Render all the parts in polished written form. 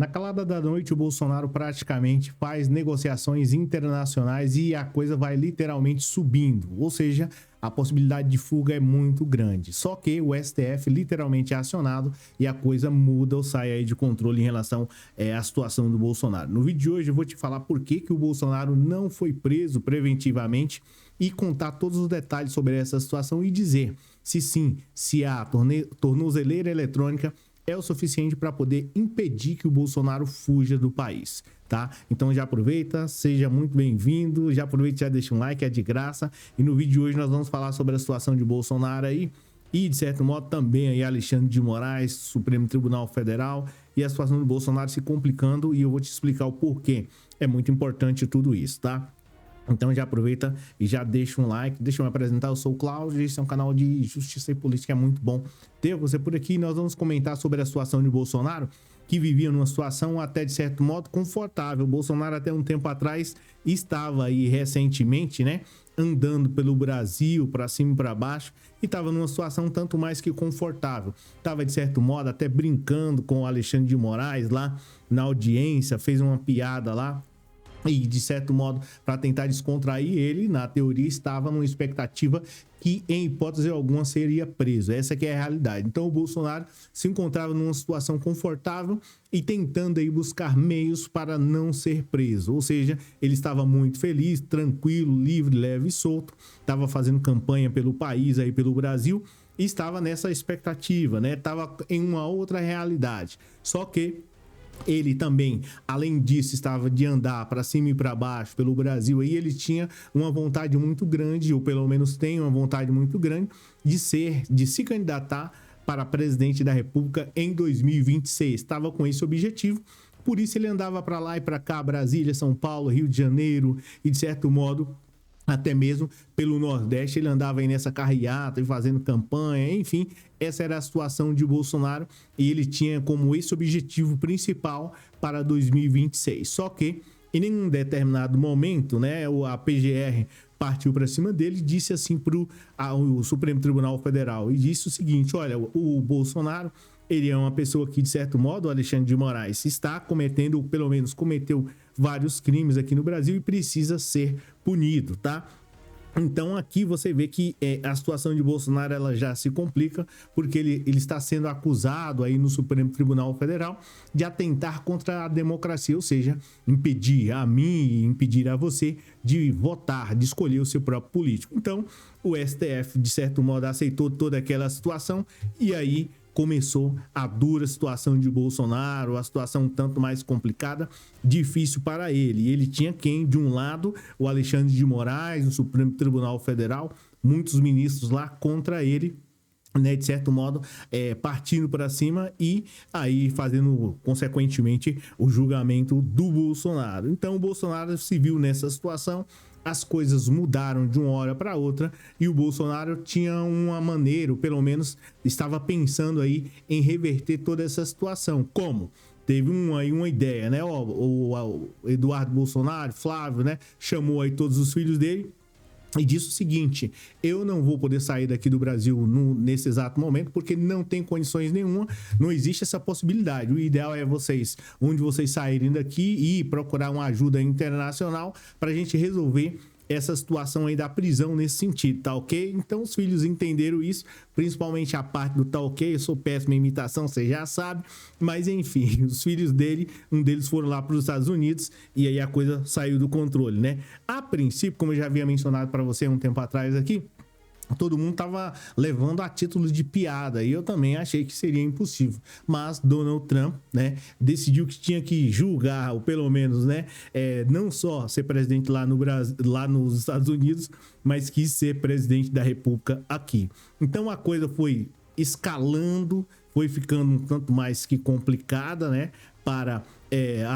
Na calada da noite, o Bolsonaro praticamente faz negociações internacionais e a coisa vai literalmente subindo, ou seja, a possibilidade de fuga é muito grande. Só que o STF literalmente é acionado e a coisa muda ou sai aí de controle em relação à situação do Bolsonaro. No vídeo de hoje eu vou te falar por que o Bolsonaro não foi preso preventivamente e contar todos os detalhes sobre essa situação e dizer se sim, se a tornozeleira eletrônica é o suficiente para poder impedir que o Bolsonaro fuja do país, tá? Então já aproveita, seja muito bem-vindo, já aproveita e já deixa um like, é de graça. E no vídeo de hoje nós vamos falar sobre a situação de Bolsonaro aí e, de certo modo, também aí Alexandre de Moraes, Supremo Tribunal Federal e a situação do Bolsonaro se complicando e eu vou te explicar o porquê. É muito importante tudo isso, tá? Então já aproveita e já deixa um like, deixa eu me apresentar, eu sou o Cláudio, esse é um canal de justiça e política, é muito bom ter você por aqui. Nós vamos comentar sobre a situação de Bolsonaro, que vivia numa situação até de certo modo confortável. O Bolsonaro até um tempo atrás estava aí recentemente, né, andando pelo Brasil para cima e para baixo e estava numa situação tanto mais que confortável. Estava de certo modo até brincando com o Alexandre de Moraes lá na audiência, fez uma piada lá. E, de certo modo, para tentar descontrair ele, na teoria, estava numa expectativa que, em hipótese alguma, seria preso. Essa que é a realidade. Então, o Bolsonaro se encontrava numa situação confortável e tentando aí buscar meios para não ser preso. Ou seja, ele estava muito feliz, tranquilo, livre, leve e solto. Estava fazendo campanha pelo país, aí pelo Brasil, e estava nessa expectativa, né? Estava em uma outra realidade. Só que ele também, além disso, estava de andar para cima e para baixo pelo Brasil. Aí ele tinha uma vontade muito grande, ou pelo menos tem uma vontade muito grande, de se candidatar para presidente da República em 2026. Estava com esse objetivo, por isso ele andava para lá e para cá, Brasília, São Paulo, Rio de Janeiro e, de certo modo, até mesmo pelo Nordeste, ele andava aí nessa carreata e fazendo campanha, enfim, essa era a situação de Bolsonaro e ele tinha como esse objetivo principal para 2026. Só que em um determinado momento, né, a PGR partiu para cima dele e disse assim para o Supremo Tribunal Federal e disse o seguinte: olha, o Bolsonaro, ele é uma pessoa que, de certo modo, o Alexandre de Moraes está cometendo, ou pelo menos cometeu vários crimes aqui no Brasil e precisa ser punido, tá? Então aqui você vê que a situação de Bolsonaro ela já se complica porque ele está sendo acusado aí no Supremo Tribunal Federal de atentar contra a democracia, ou seja, impedir a mim e impedir a você de votar, de escolher o seu próprio político. Então o STF, de certo modo, aceitou toda aquela situação e aí começou a dura situação de Bolsonaro, a situação tanto mais complicada, difícil para ele. Ele tinha quem? De um lado, o Alexandre de Moraes, o Supremo Tribunal Federal, muitos ministros lá contra ele, né, de certo modo, partindo para cima e aí fazendo, consequentemente, o julgamento do Bolsonaro. Então, o Bolsonaro se viu nessa situação, as coisas mudaram de uma hora para outra e o Bolsonaro tinha uma maneira, ou pelo menos estava pensando aí em reverter toda essa situação. Como? Teve uma ideia, né? O Eduardo Bolsonaro, Flávio, né? Chamou aí todos os filhos dele e disse o seguinte: eu não vou poder sair daqui do Brasil nesse exato momento porque não tem condições nenhuma, não existe essa possibilidade. O ideal é onde vocês saírem daqui e procurar uma ajuda internacional para a gente resolver essa situação aí da prisão nesse sentido, tá ok? Então os filhos entenderam isso, principalmente a parte do tá ok, eu sou péssima em imitação, você já sabe, mas enfim, os filhos dele, um deles foram lá para os Estados Unidos e aí a coisa saiu do controle, né? A princípio, como eu já havia mencionado para você um tempo atrás aqui, todo mundo estava levando a título de piada e eu também achei que seria impossível, mas Donald Trump, né, decidiu que tinha que julgar, ou pelo menos, né, não só ser presidente lá no Brasil, lá nos Estados Unidos, mas quis ser presidente da República aqui. Então a coisa foi escalando, foi ficando um tanto mais que complicada, né, para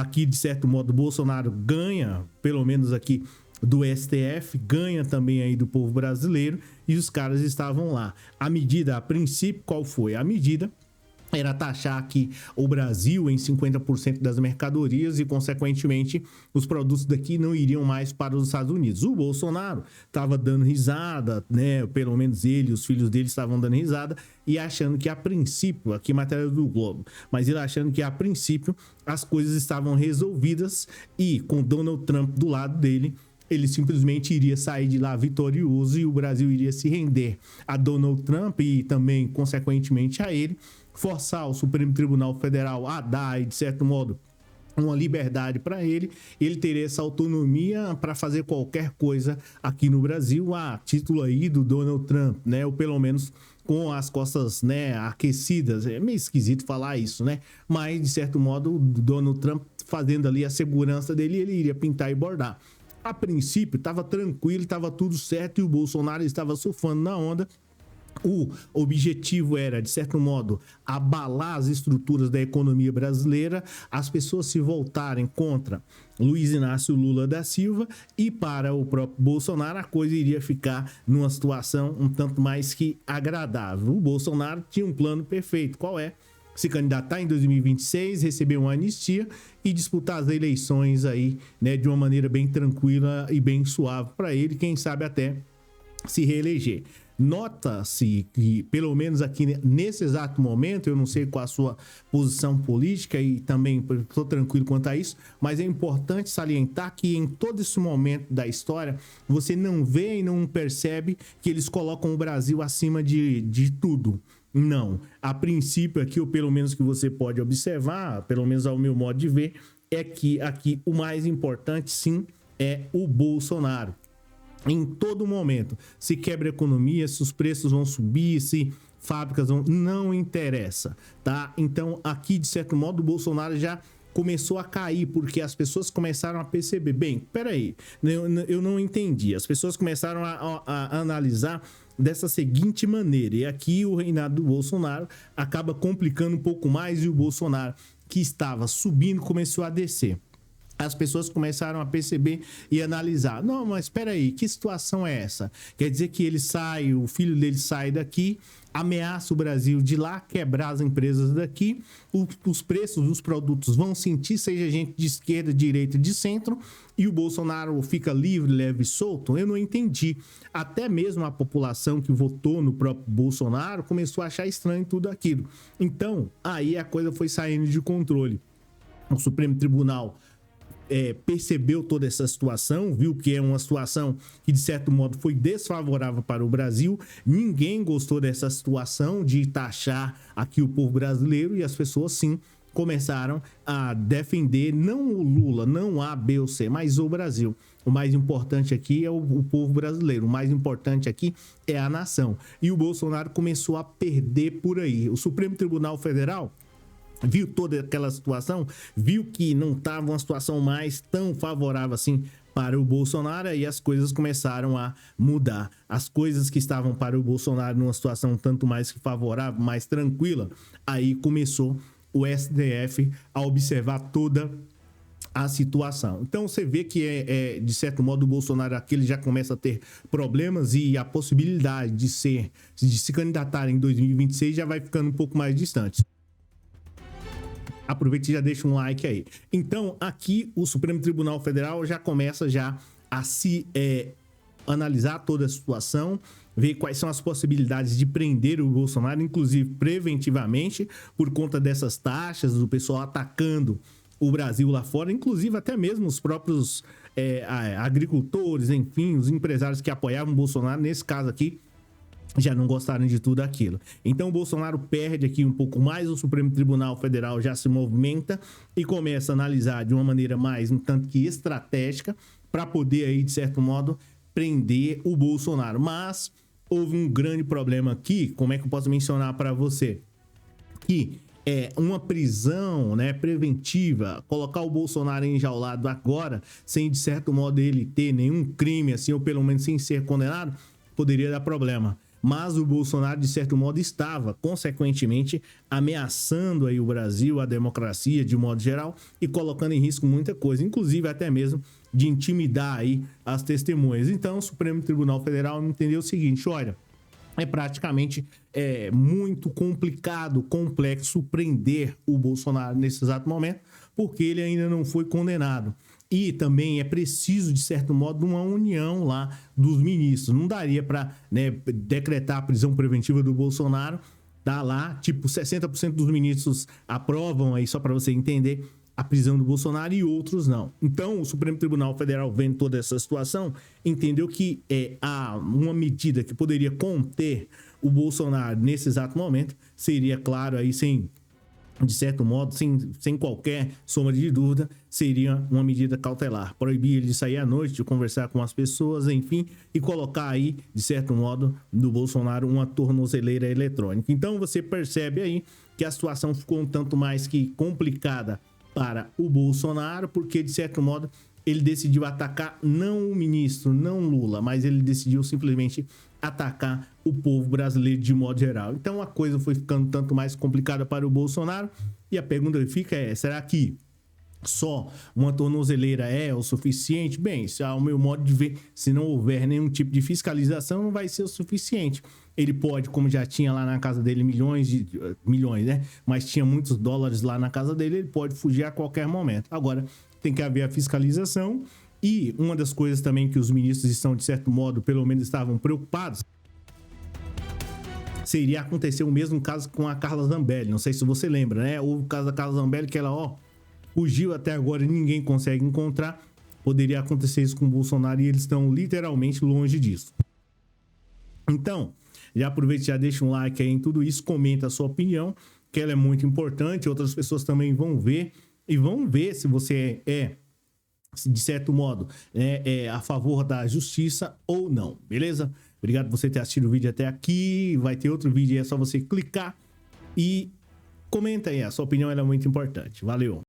aqui, de certo modo, Bolsonaro ganha, pelo menos aqui, do STF, ganha também aí do povo brasileiro e os caras estavam lá. A medida, a princípio, qual foi? A medida era taxar aqui o Brasil em 50% das mercadorias e, consequentemente, os produtos daqui não iriam mais para os Estados Unidos. O Bolsonaro estava dando risada, né? Pelo menos ele, os filhos dele estavam dando risada e achando que a princípio, aqui matéria do Globo, mas ele achando que a princípio as coisas estavam resolvidas e com Donald Trump do lado dele, ele simplesmente iria sair de lá vitorioso e o Brasil iria se render a Donald Trump e também, consequentemente, a ele, forçar o Supremo Tribunal Federal a dar, de certo modo, uma liberdade para ele, ele teria essa autonomia para fazer qualquer coisa aqui no Brasil, a título aí do Donald Trump, né? Ou pelo menos com as costas, né, aquecidas. É meio esquisito falar isso, né? Mas, de certo modo, o Donald Trump fazendo ali a segurança dele, ele iria pintar e bordar. A princípio, estava tranquilo, estava tudo certo e o Bolsonaro estava surfando na onda. O objetivo era, de certo modo, abalar as estruturas da economia brasileira, as pessoas se voltarem contra Luiz Inácio Lula da Silva e para o próprio Bolsonaro a coisa iria ficar numa situação um tanto mais que agradável. O Bolsonaro tinha um plano perfeito, qual é? Se candidatar em 2026, receber uma anistia e disputar as eleições aí, né, de uma maneira bem tranquila e bem suave para ele, quem sabe até se reeleger. Nota-se que, pelo menos aqui nesse exato momento, eu não sei qual a sua posição política e também estou tranquilo quanto a isso, mas é importante salientar que em todo esse momento da história, você não vê e não percebe que eles colocam o Brasil acima de tudo. Não. A princípio aqui, ou pelo menos que você pode observar, pelo menos ao meu modo de ver, é que aqui o mais importante sim é o Bolsonaro. Em todo momento, se quebra a economia, se os preços vão subir, se fábricas vão... Não interessa, tá? Então, aqui, de certo modo, o Bolsonaro já começou a cair, porque as pessoas começaram a perceber, bem, peraí, eu não entendi. As pessoas começaram a analisar dessa seguinte maneira, e aqui o reinado do Bolsonaro acaba complicando um pouco mais e o Bolsonaro, que estava subindo, começou a descer. As pessoas começaram a perceber e analisar. Não, mas espera aí, que situação é essa? Quer dizer que ele sai, o filho dele sai daqui, ameaça o Brasil de lá, quebrar as empresas daqui, os preços dos produtos vão sentir, seja gente de esquerda, direita, de centro, e o Bolsonaro fica livre, leve e solto? Eu não entendi. Até mesmo a população que votou no próprio Bolsonaro começou a achar estranho tudo aquilo. Então, aí a coisa foi saindo de controle. O Supremo Tribunal percebeu toda essa situação, viu que é uma situação que de certo modo foi desfavorável para o Brasil, ninguém gostou dessa situação de taxar aqui o povo brasileiro e as pessoas sim começaram a defender não o Lula, não A, B ou C, mas o Brasil. O mais importante aqui é o povo brasileiro, o mais importante aqui é a nação. E o Bolsonaro começou a perder por aí. O Supremo Tribunal Federal viu toda aquela situação, viu que não estava uma situação mais tão favorável assim para o Bolsonaro e as coisas começaram a mudar. As coisas que estavam para o Bolsonaro numa situação tanto mais que favorável, mais tranquila, aí começou o STF a observar toda a situação. Então você vê que de certo modo o Bolsonaro aqui ele já começa a ter problemas e a possibilidade de se candidatar em 2026 já vai ficando um pouco mais distante. Aproveite e já deixa um like aí. Então, aqui o Supremo Tribunal Federal já começa a se analisar toda a situação, ver quais são as possibilidades de prender o Bolsonaro, inclusive preventivamente, por conta dessas taxas, do pessoal atacando o Brasil lá fora, inclusive até mesmo os próprios agricultores, enfim, os empresários que apoiavam o Bolsonaro, nesse caso aqui, já não gostaram de tudo aquilo. Então o Bolsonaro perde aqui um pouco mais, o Supremo Tribunal Federal já se movimenta e começa a analisar de uma maneira mais, um tanto que estratégica, para poder aí, de certo modo, prender o Bolsonaro. Mas houve um grande problema aqui, como é que eu posso mencionar para você? Que uma prisão, né, preventiva, colocar o Bolsonaro enjaulado agora, sem de certo modo ele ter nenhum crime, assim, ou pelo menos sem ser condenado, poderia dar problema. Mas o Bolsonaro, de certo modo, estava, consequentemente, ameaçando aí o Brasil, a democracia, de modo geral, e colocando em risco muita coisa, inclusive até mesmo de intimidar aí as testemunhas. Então, o Supremo Tribunal Federal entendeu o seguinte, olha, é praticamente muito complicado, complexo prender o Bolsonaro nesse exato momento, porque ele ainda não foi condenado. E também é preciso, de certo modo, uma união lá dos ministros. Não daria para, né, decretar a prisão preventiva do Bolsonaro, tá lá, tipo, 60% dos ministros aprovam aí, só para você entender, a prisão do Bolsonaro e outros não. Então, o Supremo Tribunal Federal, vendo toda essa situação, entendeu que há uma medida que poderia conter o Bolsonaro nesse exato momento, seria, claro, aí de certo modo, sem qualquer sombra de dúvida, seria uma medida cautelar. Proibir ele de sair à noite, de conversar com as pessoas, enfim, e colocar aí, de certo modo, do Bolsonaro uma tornozeleira eletrônica. Então, você percebe aí que a situação ficou um tanto mais que complicada para o Bolsonaro, porque, de certo modo, ele decidiu atacar não o ministro, não Lula, mas ele decidiu simplesmente atacar o povo brasileiro de modo geral. Então a coisa foi ficando tanto mais complicada para o Bolsonaro, e a pergunta que fica é, será que só uma tornozeleira é o suficiente? Bem, se ao meu modo de ver, se não houver nenhum tipo de fiscalização, não vai ser o suficiente. Ele pode, como já tinha lá na casa dele milhões, né? Mas tinha muitos dólares lá na casa dele, ele pode fugir a qualquer momento. Agora, tem que haver a fiscalização, e uma das coisas também que os ministros estão, de certo modo, pelo menos estavam preocupados, seria acontecer o mesmo caso com a Carla Zambelli. Não sei se você lembra, né? Houve o caso da Carla Zambelli que ela, fugiu até agora e ninguém consegue encontrar. Poderia acontecer isso com o Bolsonaro e eles estão literalmente longe disso. Então, já aproveita e já deixa um like aí em tudo isso, comenta a sua opinião, que ela é muito importante. Outras pessoas também vão ver e vão ver se você de certo modo, a favor da justiça ou não, beleza? Obrigado por você ter assistido o vídeo até aqui. Vai ter outro vídeo aí, é só você clicar e comenta aí. A sua opinião é muito importante. Valeu!